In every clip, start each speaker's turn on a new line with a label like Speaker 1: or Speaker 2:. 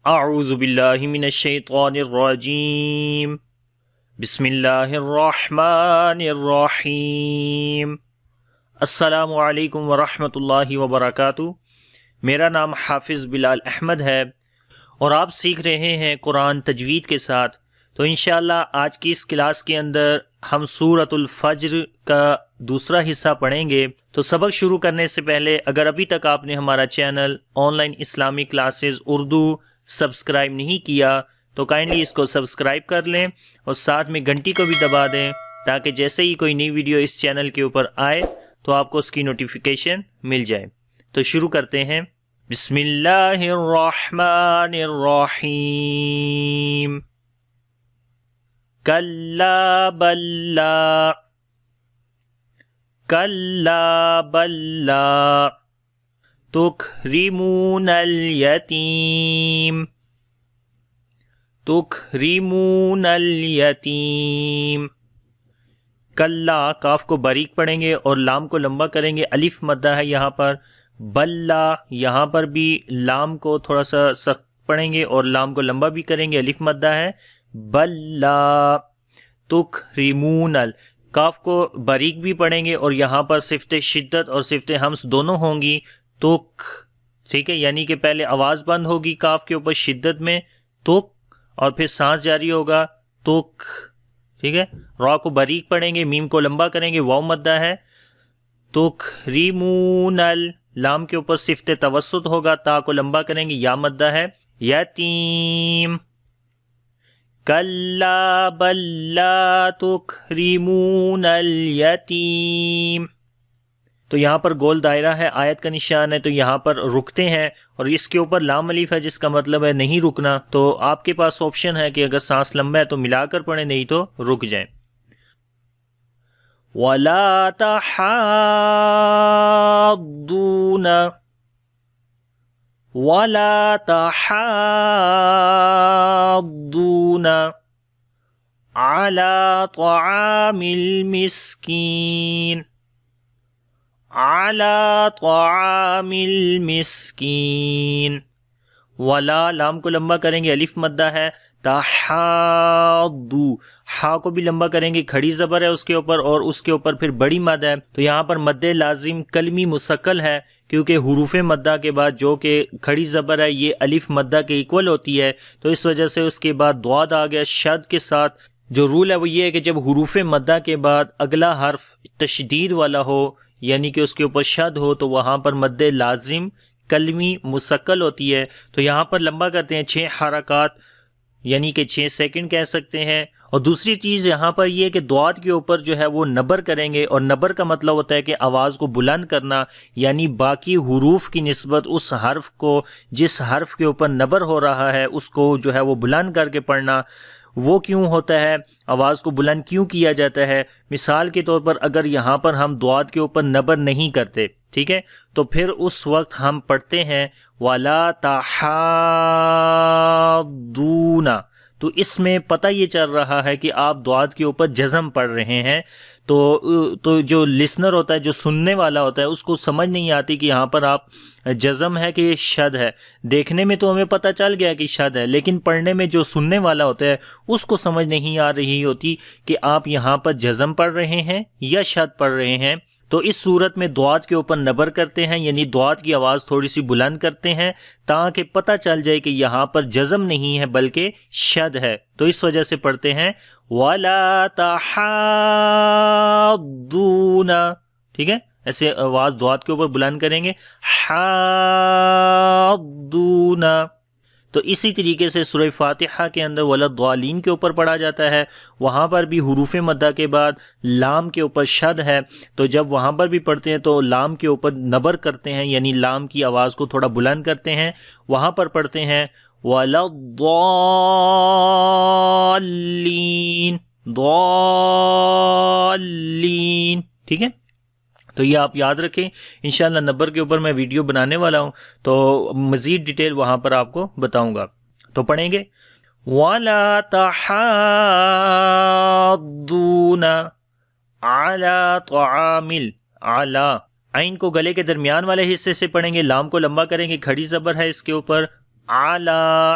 Speaker 1: اعوذ باللہ من الشیطان الرجیم بسم اللہ الرحمن الرحیم۔ السلام علیکم ورحمۃ اللہ وبرکاتہ۔ میرا نام حافظ بلال احمد ہے اور آپ سیکھ رہے ہیں قرآن تجوید کے ساتھ۔ تو انشاءاللہ آج کی اس کلاس کے اندر ہم سورۃ الفجر کا دوسرا حصہ پڑھیں گے۔ تو سبق شروع کرنے سے پہلے اگر ابھی تک آپ نے ہمارا چینل آن لائن اسلامی کلاسز اردو سبسکرائب نہیں کیا تو کائنڈلی اس کو سبسکرائب کر لیں اور ساتھ میں گھنٹی کو بھی دبا دیں تاکہ جیسے ہی کوئی نئی ویڈیو اس چینل کے اوپر آئے تو آپ کو اس کی نوٹیفیکیشن مل جائے۔ تو شروع کرتے ہیں۔ بسم اللہ الرحمن الرحیم۔ کلا بل لا، کلا بل لا تکرمون الیتیم، تکرمون الیتیم۔ کلا کاف کو باریک پڑھیں گے اور لام کو لمبا کریں گے، الف مدہ ہے یہاں پر۔ بلا یہاں پر بھی لام کو تھوڑا سا سخت پڑھیں گے اور لام کو لمبا بھی کریں گے، الف مدہ ہے۔ بلا تکرمون، کاف کو باریک بھی پڑھیں گے اور یہاں پر صفت شدت اور صفت ہمس دونوں ہوں گی۔ تک، ٹھیک ہے، یعنی کہ پہلے آواز بند ہوگی کاف کے اوپر شدت میں تک، اور پھر سانس جاری ہوگا تک، ٹھیک ہے۔ را کو باریک پڑھیں گے، میم کو لمبا کریں گے، واو مدہ ہے۔ تکرمون، لام کے اوپر صفت توسط ہوگا، تا کو لمبا کریں گے، یا مدہ ہے۔ یتیم، کلا بل لا تکرمون الیتیم۔ تو یہاں پر گول دائرہ ہے، آیت کا نشان ہے، تو یہاں پر رکتے ہیں اور اس کے اوپر لام الف ہے جس کا مطلب ہے نہیں رکنا۔ تو آپ کے پاس آپشن ہے کہ اگر سانس لمبا ہے تو ملا کر پڑھیں، نہیں تو رک جائیں۔ وَلَا تَحَاضُّونَ، وَلَا تَحَاضُّونَ عَلَى طَعَامِ الْمِسْكِينِ، عَلَى طَعَامِ الْمِسْكِينِ۔ وَلَا لام کو لمبا کریں گے، الف مدہ ہے۔ تحاضُّ، ہا کو بھی لمبا کریں گے، کھڑی زبر ہے اس کے اوپر اور اس کے اوپر پھر بڑی مد ہے، تو یہاں پر مد لازم کلمی مثقل ہے کیونکہ حروف مدہ کے بعد جو کہ کھڑی زبر ہے یہ الف مدہ کے ایکول ہوتی ہے، تو اس وجہ سے اس کے بعد ضاد آ گیا شد کے ساتھ۔ جو رول ہے وہ یہ ہے کہ جب حروف مدہ کے بعد اگلا حرف تشدید والا ہو یعنی کہ اس کے اوپر شد ہو تو وہاں پر مد لازم کلمی مثقل ہوتی ہے۔ تو یہاں پر لمبا کرتے ہیں 6 حرکات یعنی کہ 6 سیکنڈ کہہ سکتے ہیں۔ اور دوسری چیز یہاں پر یہ کہ ضاد کے اوپر جو ہے وہ نبر کریں گے، اور نبر کا مطلب ہوتا ہے کہ آواز کو بلند کرنا، یعنی باقی حروف کی نسبت اس حرف کو جس حرف کے اوپر نبر ہو رہا ہے اس کو جو ہے وہ بلند کر کے پڑھنا۔ وہ کیوں ہوتا ہے، آواز کو بلند کیوں کیا جاتا ہے؟ مثال کے طور پر اگر یہاں پر ہم ضاد کے اوپر نبر نہیں کرتے، ٹھیک ہے، تو پھر اس وقت ہم پڑھتے ہیں وَلَا تَحَاضُّونَ، تو اس میں پتہ یہ چل رہا ہے کہ آپ ضاد کے اوپر جزم پڑھ رہے ہیں، تو جو لسنر ہوتا ہے، جو سننے والا ہوتا ہے، اس کو سمجھ نہیں آتی کہ یہاں پر آپ جزم ہے کہ شد ہے۔ دیکھنے میں تو ہمیں پتہ چل گیا کہ شد ہے، لیکن پڑھنے میں جو سننے والا ہوتا ہے اس کو سمجھ نہیں آ رہی ہوتی کہ آپ یہاں پر جزم پڑھ رہے ہیں یا شد پڑھ رہے ہیں۔ تو اس صورت میں ضاد کے اوپر نبر کرتے ہیں، یعنی ضاد کی آواز تھوڑی سی بلند کرتے ہیں تاکہ پتہ چل جائے کہ یہاں پر جزم نہیں ہے بلکہ شد ہے، تو اس وجہ سے پڑھتے ہیں وَلَا تَحَاضُّونَ، ٹھیک ہے، ایسے آواز ضاد کے اوپر بلند کریں گے، حاضون۔ تو اسی طریقے سے سورہ فاتحہ کے اندر وَلَا-الضَّالِّينَ کے اوپر پڑھا جاتا ہے، وہاں پر بھی حروف مدہ کے بعد لام کے اوپر شد ہے، تو جب وہاں پر بھی پڑھتے ہیں تو لام کے اوپر نبر کرتے ہیں، یعنی لام کی آواز کو تھوڑا بلند کرتے ہیں، وہاں پر پڑھتے ہیں وَلَا-الضَّالِّينَ، ضالین، ٹھیک ہے۔ تو یہ آپ یاد رکھیں، انشاءاللہ نمبر کے اوپر میں ویڈیو بنانے والا ہوں تو مزید ڈیٹیل وہاں پر آپ کو بتاؤں گا۔ تو پڑھیں گے وَلَا تَحَاضُّونَ عَلَى طَعَامِ الْعَلَى، عین کو گلے کے درمیان والے حصے سے پڑھیں گے، لام کو لمبا کریں گے، کھڑی زبر ہے اس کے اوپر، عَلَى،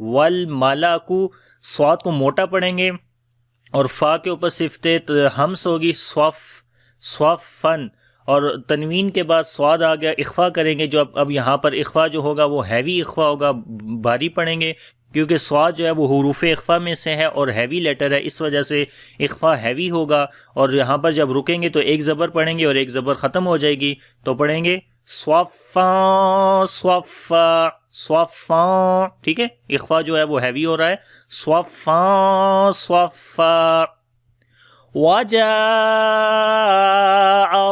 Speaker 1: والملک، صاد کو موٹا پڑھیں گے اور فا کے اوپر صفت ہمس ہوگی صفن، اور تنوین کے بعد صاد آ گیا، اخفا کریں گے، جو اب یہاں پر اخفا جو ہوگا وہ ہیوی اخفا ہوگا، بھاری پڑھیں گے، کیونکہ صاد جو ہے وہ حروف اخفا میں سے ہے اور ہیوی لیٹر ہے، اس وجہ سے اخفا ہیوی ہوگا، اور یہاں پر جب رکیں گے تو ایک زبر پڑھیں گے اور ایک زبر ختم ہو جائے گی، تو پڑھیں گے صفا صفا صفا، ٹھیک ہے، اخفا جو ہے وہ ہیوی ہو رہا ہے، صفا صفا۔ وَجَاءَ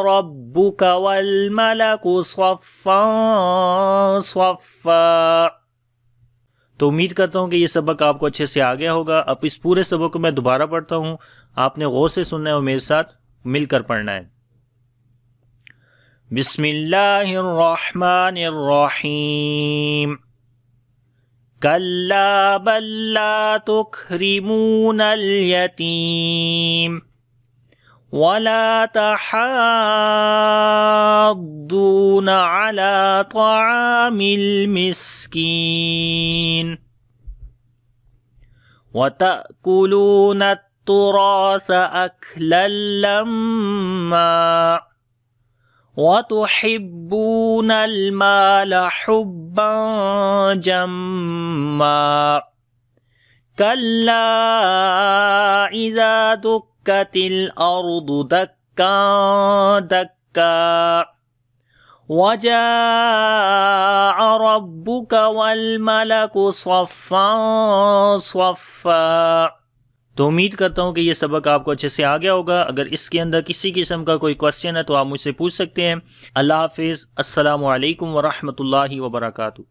Speaker 1: رَبُّكَ وَالْمَلَكُ صَفًّا صَفًّا۔ تو امید کرتا ہوں کہ یہ سبق آپ کو اچھے سے آ گیا ہوگا۔ اب اس پورے سبق کو میں دوبارہ پڑھتا ہوں، آپ نے غور سے سننا ہے اور میرے ساتھ مل کر پڑھنا ہے۔ بسم اللہ الرحمن الرحیم۔ کلا بل لا تکرمون الیتیم ولا تحاضون على طعام المسكين وتأكلون التراث أكلا لما وتحبون المال حبا جما كلا إذا دكت الأرض دكا دكا وجاء ربك والملك صفا صفا۔ تو امید کرتا ہوں کہ یہ سبق آپ کو اچھے سے آ گیا ہوگا۔ اگر اس کے اندر کسی قسم کا کوئی کوشچن ہے تو آپ مجھ سے پوچھ سکتے ہیں۔ اللہ حافظ، السلام علیکم ورحمۃ اللہ وبرکاتہ۔